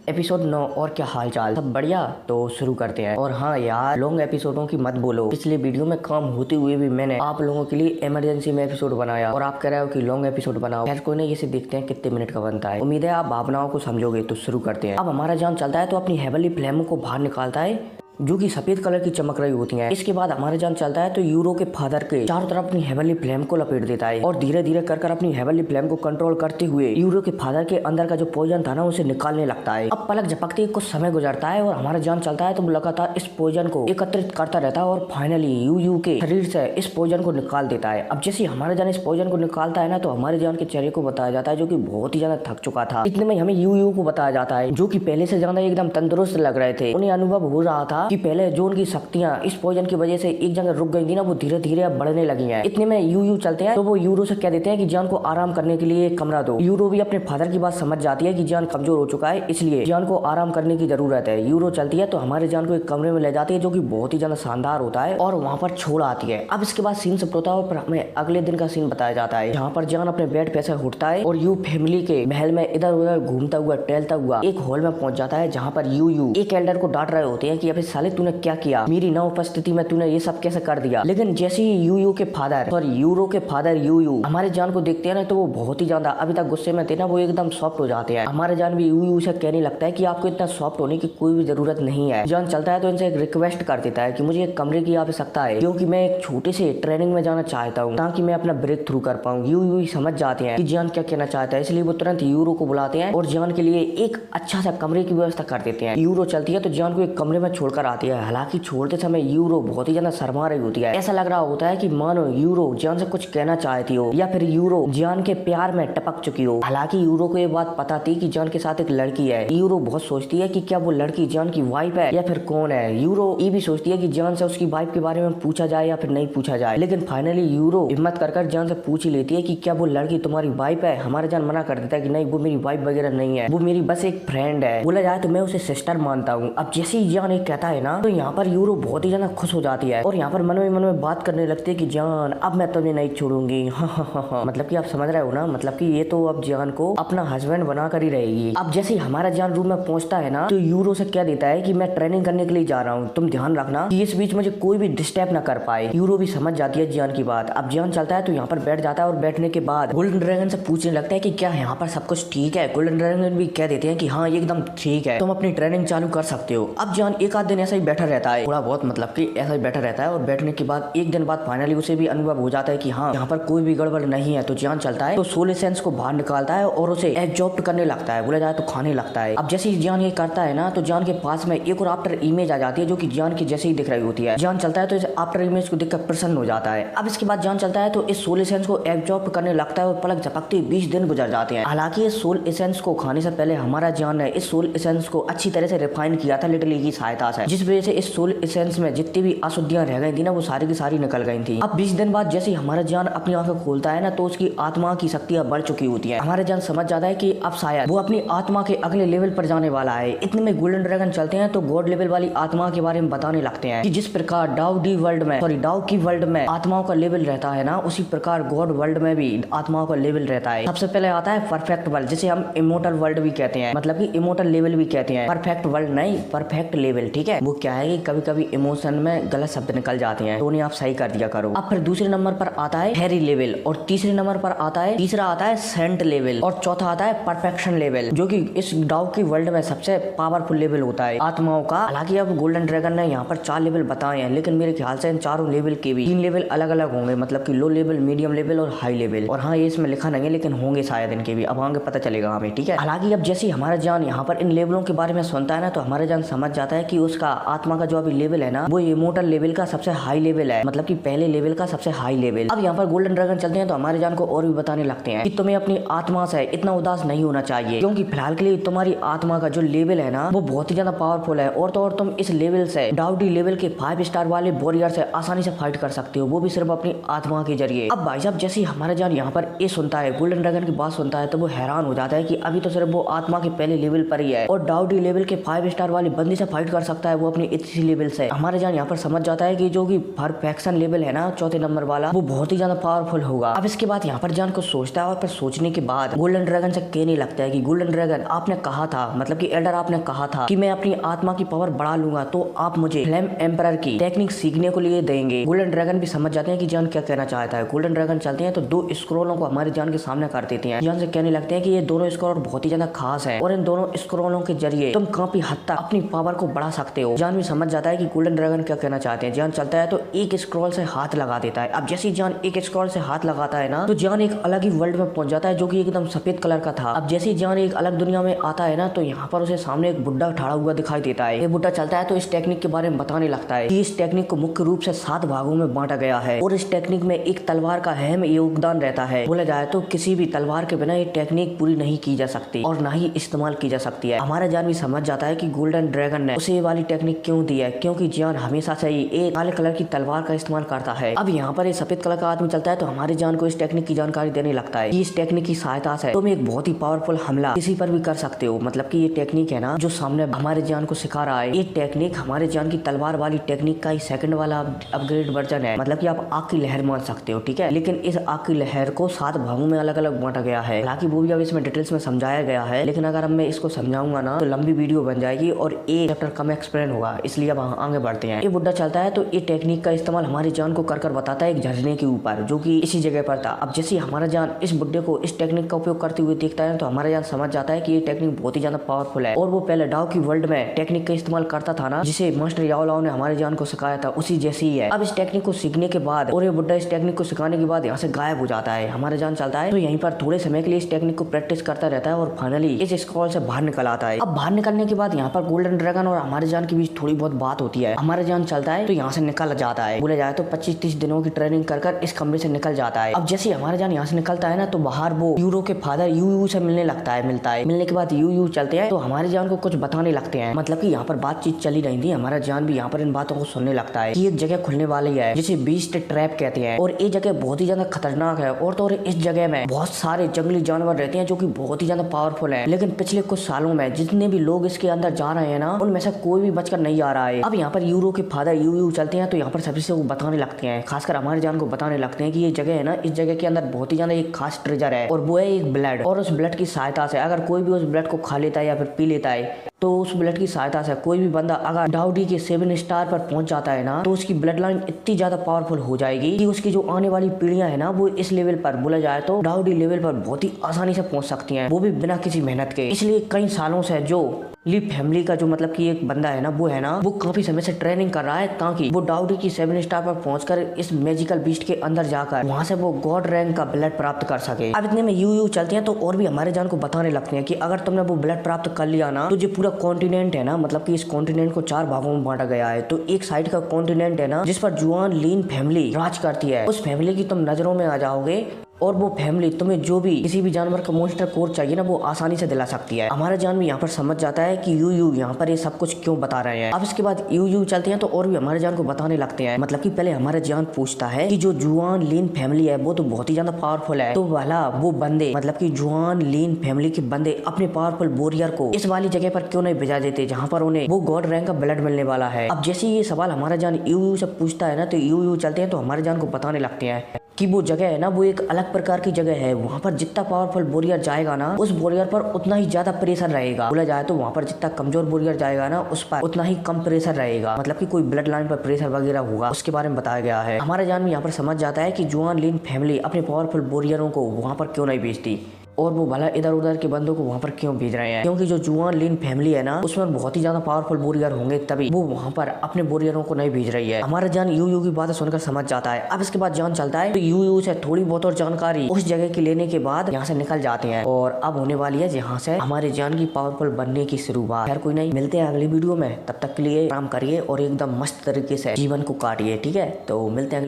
Episode 9 और क्या हाल चाल, सब बढ़िया। तो शुरू करते हैं। और हाँ यार, लॉन्ग एपिसोडों की मत बोलो। पिछले वीडियो में काम होते हुए भी मैंने आप लोगों के लिए इमरजेंसी में एपिसोड बनाया और आप कह रहे हो कि लॉन्ग एपिसोड बनाओ। खैर कोई नहीं, इसे देखते हैं कितने मिनट का बनता है। उम्मीद है आप भावनाओं को समझोगे। तो शुरू करते हैं। अब हमारा जान चलता है तो अपनी हेवनली फ्लेमों को बाहर निकालता है जो कि सफेद कलर की चमक रही होती हैं। इसके बाद हमारा जान चलता है तो यूरो के फादर के चारों तरफ अपनी हेवनली फ्लेम को लपेट देता है और धीरे धीरे कर अपनी हेवनली फ्लेम को कंट्रोल करते हुए यूरो के फादर के अंदर का जो पॉइजन था ना उसे निकालने लगता है। अब पलक झपकते ही कुछ समय गुजरता है और हमारा जान चलता है तो लगातार इस पॉइजन को एकत्रित करता रहता है और फाइनली यू के शरीर से इस पॉइजन को निकाल देता है। अब जैसे हमारा जान इस पॉइजन को निकालता है ना तो हमारे जान के चेहरे को बताया जाता है जो की बहुत ही ज्यादा थक चुका था। इतने में हमें यू को बताया जाता है जो की पहले से ज्यादा एकदम तंदुरुस्त लग रहे थे। उन्हें अनुभव हो रहा था कि पहले जो उनकी शक्तियां इस पॉइजन की वजह से एक जगह रुक गई थी ना, वो धीरे धीरे अब बढ़ने लगी हैं। इतने में यू चलते हैं तो वो यूरो से कह देते हैं कि जान को आराम करने के लिए एक कमरा दो। यूरो भी अपने फादर की बात समझ जाती है कि जान कमजोर हो चुका है, इसलिए जान को आराम करने की जरूरत है। यूरो चलती है तो हमारे जान को एक कमरे में ले जाती है जो कि बहुत ही ज्यादा शानदार होता है और वहाँ पर छोड़ आती है। अब इसके बाद सीन शिफ्ट होता है और हमें अगले दिन का सीन बताया जाता है जहाँ पर जान अपने बेड पे से उठता है और यू फैमिली के महल में इधर उधर घूमता हुआ टहलता हुआ एक हॉल में पहुंच जाता है जहाँ पर यू एक एल्डर को डांट रहे होते हैं कि अबे साले तूने क्या किया, मेरी ना उपस्थिति में तूने ये सब कैसे कर दिया। लेकिन जैसे ही यूरो के फादर यू हमारे जान को देखते हैं ना तो वो बहुत ही ज्यादा अभी तक गुस्से में थे ना, वो एकदम सॉफ्ट हो जाते हैं। हमारे जान भी यू से कहने लगता है कि आपको इतना सॉफ्ट होने की कोई भी जरूरत नहीं है। जान चलता है तो इनसे एक रिक्वेस्ट कर देता है कि मुझे एक कमरे की आवश्यकता है क्योंकि मैं एक छोटे से ट्रेनिंग में जाना चाहता हूँ ताकि मैं अपना ब्रेक थ्रू कर पाऊँ। यू समझ जाते हैं कि जान क्या कहना चाहता है, इसलिए वो तुरंत यूरो को बुलाते हैं और जान के लिए एक अच्छा सा कमरे की व्यवस्था कर देते हैं। यूरो चलती है तो जान को एक कमरे में छोड़कर आती है। हालांकि छोड़ते समय यूरो बहुत ही ज्यादा शर्मा रही होती है। ऐसा लग रहा होता है कि मानो यूरो जान से कुछ कहना चाहती हो या फिर यूरो जान के प्यार में टपक चुकी हो। हालांकि यूरो को ये बात पता थी कि जान के साथ एक लड़की है। यूरो बहुत सोचती है कि क्या वो लड़की जान की वाइफ है या फिर कौन है। यूरो ये भी सोचती है कि जान से उसकी वाइफ के बारे में पूछा जाए या फिर नहीं पूछा जाए, लेकिन फाइनली यूरो हिम्मत कर जान से पूछ ही लेती है कि क्या वो लड़की तुम्हारी वाइफ है। हमारे जान मना कर देता है कि नहीं, वो मेरी वाइफ वगैरह नहीं है, वो मेरी बस एक फ्रेंड है। बोला जाए तो मैं उसे सिस्टर मानता हूँ। अब जैसे ही जान एक कहता है ना तो यहाँ पर यूरो बहुत ही ज्यादा खुश हो जाती है और यहाँ पर मन में बात करने लगती है कि जान अब मैं तुम्हें नहीं छोड़ूंगी। हाँ। मतलब कि आप समझ रहे हो ना, मतलब कि ये तो अब जान को अपना हस्बैंड बना कर ही रहेगी। अब जैसे ही हमारा जान रूम में पहुंचता है ना तो यूरो से कह देता है कि मैं ट्रेनिंग करने के लिए जा रहा हूँ, तुम ध्यान रखना कि इस बीच मुझे कोई भी डिस्टर्ब ना कर पाए। यूरो भी समझ जाती है जान की बात। अब जान चलता है तो यहाँ पर बैठ जाता है और बैठने के बाद गोल्डन ड्रैगन से पूछने लगता है कि क्या यहाँ पर सब कुछ ठीक है। गोल्डन ड्रैगन भी कह देते हैं कि हाँ एकदम ठीक है, तुम अपनी ट्रेनिंग चालू कर सकते हो। अब जान एक आध दिन ऐसा ही बैठा रहता है, थोड़ा बहुत मतलब कि ऐसा ही बैठा रहता है और बैठने के बाद एक दिन बाद फाइनली उसे भी अनुभव हो जाता है कि हाँ यहाँ पर कोई भी गड़बड़ नहीं है। तो जान चलता है तो सोल एसेंस को बाहर निकालता है और उसे एब्जॉर्ब करने लगता है, बोला जाए तो खाने लगता है। अब जैसे ही जान ये करता है ना तो जान के पास में एक और आफ्टर इमेज आ जाती है जो कि जान की जैसे ही दिख रही होती है। जान चलता है तो इस आफ्टर इमेज को देखकर प्रसन्न हो जाता है। अब इसके बाद जान चलता है तो इस सोल एसेंस को एब्जॉर्ब करने लगता है और पलक झपकते 20 दिन गुजर जाते हैं। हालांकि इस सोल एसेंस को खाने से पहले हमारा जान ने इस सोल एसेंस को अच्छी तरह से रिफाइन किया था लिटिल की सहायता से, जिस वजह से इस सोल एसेंस में जितनी भी अशुद्धियां रह गई थी ना वो सारी की सारी निकल गई थी। अब 20 दिन बाद जैसे हमारा जान अपनी आंखें खोलता है ना तो उसकी आत्मा की शक्तियां बढ़ चुकी होती है। हमारा जान समझ जाता है कि अब शायद वो अपनी आत्मा के अगले लेवल पर जाने वाला है। इतने में गोल्डन ड्रैगन चलते हैं तो गॉड लेवल वाली आत्मा के बारे में बताने लगते हैं कि जिस प्रकार डाउ की वर्ल्ड में आत्माओं का लेवल रहता है ना, उसी प्रकार गॉड वर्ल्ड में भी आत्माओं का लेवल रहता है। सबसे पहले आता है परफेक्ट वर्ल्ड, जिसे हम इमोर्टल वर्ल्ड भी कहते हैं, मतलब कि इमोर्टल लेवल भी कहते हैं। परफेक्ट वर्ल्ड नहीं, परफेक्ट लेवल, ठीक है। वो क्या है कि कभी कभी इमोशन में गलत शब्द निकल जाते हैं तो उन्हें आप सही कर दिया करो। अब फिर दूसरे नंबर पर आता है फेरी लेवल और तीसरे नंबर पर तीसरा आता है सेंट लेवल और चौथा आता है परफेक्शन लेवल, जो कि इस डाउ की वर्ल्ड में सबसे पावरफुल लेवल होता है आत्माओं का। हालांकि अब गोल्डन ड्रैगन ने यहाँ पर 4 लेवल बताए हैं, लेकिन मेरे ख्याल से इन चारों लेवल के भी 3 लेवल अलग अलग होंगे, मतलब कि लो लेवल, मीडियम लेवल और हाई लेवल। और हाँ ये इसमें लिखा नहीं है लेकिन होंगे शायद इनके भी, अब आगे पता चलेगा हमें, ठीक है। हालांकि अब जैसे हमारा जान यहाँ पर इन लेवलों के बारे में सुनता है ना तो हमारा जान समझ जाता है कि उसका आत्मा का जो अभी लेवल है ना वो इमोर्टल लेवल का सबसे हाई लेवल है, मतलब कि पहले लेवल का सबसे हाई लेवल। अब यहाँ पर गोल्डन ड्रैगन चलते हैं तो हमारे जान को और भी बताने लगते हैं कि तुम्हें अपनी आत्मा से इतना उदास नहीं होना चाहिए क्योंकि फिलहाल के लिए तुम्हारी आत्मा का जो लेवल है ना वो बहुत ही ज्यादा पावरफुल है और तो और तुम इस लेवल से डाउडी लेवल के 5 स्टार वाले वॉरियर से आसानी से फाइट कर सकते हो, वो भी सिर्फ अपनी आत्मा के जरिए। अब भाई साहब जैसे हमारा जान यहाँ पर ये सुनता है, गोल्डन ड्रैगन की बात सुनता है तो वो हैरान हो जाता है कि अभी तो सिर्फ वो आत्मा के पहले लेवल पर ही है और डाउडी लेवल के 5 स्टार वाली बंदी से फाइट कर सकता है, वो अपनी इसी लेवल से। हमारे जान यहाँ पर समझ जाता है कि जो कि परफेक्शन लेवल है ना चौथे नंबर वाला, वो बहुत ही ज्यादा पावरफुल होगा। अब इसके बाद यहाँ पर जान को सोचता है और फिर सोचने के बाद गोल्डन ड्रैगन से कहने लगता है कि गोल्डन ड्रैगन, आपने कहा था, मतलब कि एल्डर आपने कहा था कि मैं अपनी आत्मा की पावर बढ़ा लूंगा तो आप मुझे फ्लेम एम्परर की टेक्निक सीखने को लिए देंगे। गोल्डन ड्रैगन भी समझ जाते हैं कि जान क्या कहना चाहता है। गोल्डन ड्रैगन चलते हैं तो दो स्क्रोलों को हमारे जान के सामने कर देते हैं। जान से कहने लगते हैं कि ये दोनों स्क्रोल बहुत ही ज्यादा खास है और इन दोनों स्क्रोलों के जरिए तुम काफी हद तक अपनी पावर को बढ़ा सकते हो। जान भी समझ जाता है कि गोल्डन ड्रैगन क्या कहना चाहते हैं। जान चलता है तो एक स्क्रॉल से हाथ लगा देता है। अब जैसे जान एक स्क्रॉल से हाथ लगाता है ना तो जान एक अलग ही वर्ल्ड में पहुंच जाता है जो कि एकदम सफेद कलर का था। अब जैसे जान एक अलग दुनिया में आता है ना तो यहाँ पर उसे सामने एक बुड्ढा खड़ा हुआ दिखाई देता है। ये बुड्ढा चलता है तो इस टेक्निक के बारे में बताने लगता है कि इस टेक्निक को मुख्य रूप से 7 भागों में बांटा गया है और इस टेक्निक में एक तलवार का अहम योगदान रहता है। बोला जाए तो किसी भी तलवार के बिना ये टेक्निक पूरी नहीं की जा सकती और ना ही इस्तेमाल की जा सकती है। हमारा जान भी समझ जाता है कि गोल्डन ड्रैगन ने उसे ये वाली टेक्निक क्यों दी है, क्योंकि जान हमेशा से ही एक काले कलर की तलवार का इस्तेमाल करता है। अब यहाँ पर एक सफेद कलर का आदमी चलता है तो हमारे जान को इस टेक्निक की जानकारी देने लगता है कि इस टेक्निक की सहायता से तुम एक बहुत ही पावरफुल हमला किसी पर भी कर सकते हो। मतलब कि ये टेक्निक है ना जो सामने हमारे जान को सिखा रहा है, ये टेक्निक हमारे जान की तलवार वाली टेक्निक का ही सेकंड वाला अपग्रेड वर्जन है। मतलब कि आप आग की लहर मान सकते हो, ठीक है। लेकिन इस आग की लहर को 7 भागों में अलग अलग बांटा गया है। हालांकि वो भी अब इसमें डिटेल्स में समझाया गया है, लेकिन अगर अब मैं इसको समझाऊंगा ना तो लंबी वीडियो बन जाएगी और एक चैप्टर कम एक्सप्लेन होगा, इसलिए अब आगे बढ़ते हैं। ये बुड्ढा चलता है तो ये टेक्निक का इस्तेमाल हमारी जान को कर बताता है एक झरने के ऊपर जो कि इसी जगह पर था। अब जैसे हमारा जान इस बुड्ढे को इस टेक्निक का उपयोग करते हुए देखता है तो हमारा जान समझ जाता है कि ये टेक्निक बहुत ही ज्यादा पावरफुल है और वो पहले डाउ की वर्ल्ड में टेक्निक का इस्तेमाल करता था ना, जिसे मास्टर याओलाओ ने हमारे जान को सिखाया था, उसी जैसी ही है। अब इस टेक्निक को सीखने के बाद और ये बुड्ढा इस टेक्निक को सिखाने के बाद यहाँ से गायब हो जाता है। हमारा जान चलता है तो यहीं पर थोड़े समय के लिए इस टेक्निक को प्रैक्टिस करता रहता है और फाइनली इस स्क्रॉल से बाहर निकल आता है। अब बाहर निकलने के बाद यहाँ पर गोल्डन ड्रैगन और हमारे जान के बीच थोड़ी बहुत बात होती है। हमारा जान चलता है तो यहाँ से निकल जाता है। बोले जाए तो 25-30 दिनों की ट्रेनिंग कर इस कमरे से निकल जाता है। अब जैसे हमारा जान यहाँ से निकलता है ना तो बाहर वो यूरो के फादर यू से मिलने लगता है। मिलने के बाद यू चलते हैं तो हमारे जान को कुछ बताने लगते हैं। मतलब कि यहाँ पर बातचीत चली रही थी, हमारा जान भी यहाँ पर इन बातों को सुनने लगता है कि एक जगह खुलने वाली है जिसे बीस्ट ट्रैप कहते हैं और ये जगह बहुत ही ज्यादा खतरनाक है और तो इस जगह में बहुत सारे जंगली जानवर रहते हैं जो कि बहुत ही ज्यादा पावरफुल है। लेकिन पिछले कुछ सालों में जितने भी लोग इसके अंदर जा रहे हैं ना उनमें से कोई भी बचकर नहीं आ रहा है। अब यहाँ पर यूरो के फादर यू चलते हैं तो यहाँ पर सभी से वो बताने लगते हैं, खासकर हमारे जान को बताने लगते हैं कि ये जगह है ना, इस जगह के अंदर बहुत ही ज्यादा एक खास ट्रेजर है और वो है एक ब्लड। और उस ब्लड की सहायता से अगर कोई भी उस ब्लड को खा लेता है या फिर पी लेता है तो उस ब्लड की सहायता से कोई भी बंदा अगर डाउडी के 7 स्टार पर पहुंच जाता है ना तो उसकी ब्लड लाइन इतनी ज्यादा पावरफुल हो जाएगी कि उसकी जो आने वाली पीढ़ियां है ना वो इस लेवल पर, बोला जाए तो डाउडी लेवल पर बहुत ही आसानी से पहुंच सकती हैं, वो भी बिना किसी मेहनत के। इसलिए कई सालों से जो ली फैमिली का जो मतलब कि एक बंदा है ना वो काफी समय से ट्रेनिंग कर रहा है ताकि वो डाउडी की 7 स्टार पर पहुंचकर इस मैजिकल बीस्ट के अंदर जाकर वहां से वो गॉड रैंक का ब्लड प्राप्त कर सके। अब इतने में यू चलते हैं तो और भी हमारे जान को बताने लगते हैं कि अगर तुमने वो ब्लड प्राप्त कर लिया ना तो जो पूरा कॉन्टिनेंट है ना, मतलब कि इस कॉन्टिनेंट को 4 भागों में बांटा गया है। तो एक साइड का कॉन्टिनेंट है ना जिस पर जुआन लीन फैमिली राज करती है, उस फैमिली की तुम नजरों में आ जाओगे और वो फैमिली तुम्हें जो भी किसी भी जानवर का मॉन्स्टर कोर चाहिए ना वो आसानी से दिला सकती है। हमारा जान भी यहाँ पर समझ जाता है कि यू यहाँ पर ये सब कुछ क्यों बता रहे हैं। अब इसके बाद यू चलते हैं तो और भी हमारे जान को बताने लगते हैं। मतलब कि पहले हमारा जान पूछता है कि जो जुआन लीन फैमिली है वो तो बहुत ही ज्यादा पावरफुल है, तो भला वो बंदे मतलब कि जुआन लीन फैमिली के बंदे अपने पावरफुल वॉरियर को इस वाली जगह पर क्यों नहीं भेजा देते जहाँ पर उन्हें वो गॉड रैंक का ब्लड मिलने वाला है। अब जैसे ये सवाल हमारा जान यू से पूछता है ना तो यू चलते हैं तो हमारे जान को बताने लगते हैं कि वो जगह है ना वो एक अलग प्रकार की जगह है। वहाँ पर जितना पावरफुल वॉरियर जाएगा ना उस वॉरियर पर उतना ही ज्यादा प्रेशर रहेगा। बोला जाए तो वहाँ पर जितना कमजोर वॉरियर जाएगा ना उस पर उतना ही कम प्रेशर रहेगा। मतलब कि कोई ब्लड लाइन पर प्रेशर वगैरह होगा उसके बारे में बताया गया है। हमारा जान भी यहाँ पर समझ जाता है कि जुआन लीन फैमिली अपने पावरफुल वॉरियरों को वहाँ पर क्यों नहीं भेजती और वो भला इधर उधर के बंदों को वहाँ पर क्यों भेज रहे हैं, क्योंकि जो जुआन लीन फैमिली है ना उसमें बहुत ही ज्यादा पावरफुल वॉरियर होंगे तभी वो वहाँ पर अपने वॉरियरों को नहीं भेज रही है। हमारा जान यू की बातें सुनकर समझ जाता है। अब इसके बाद जान चलता है तो यू से थोड़ी बहुत और जानकारी उस जगह की लेने के बाद यहाँ से निकल जाते हैं और अब होने वाली है जहाँ से हमारे जान की पावरफुल बनने की शुरुआत। खैर कोई नहीं, मिलते हैं अगली वीडियो में, तब तक के लिए काम करिए और एकदम मस्त तरीके से जीवन को काटिए, ठीक है। तो मिलते हैं।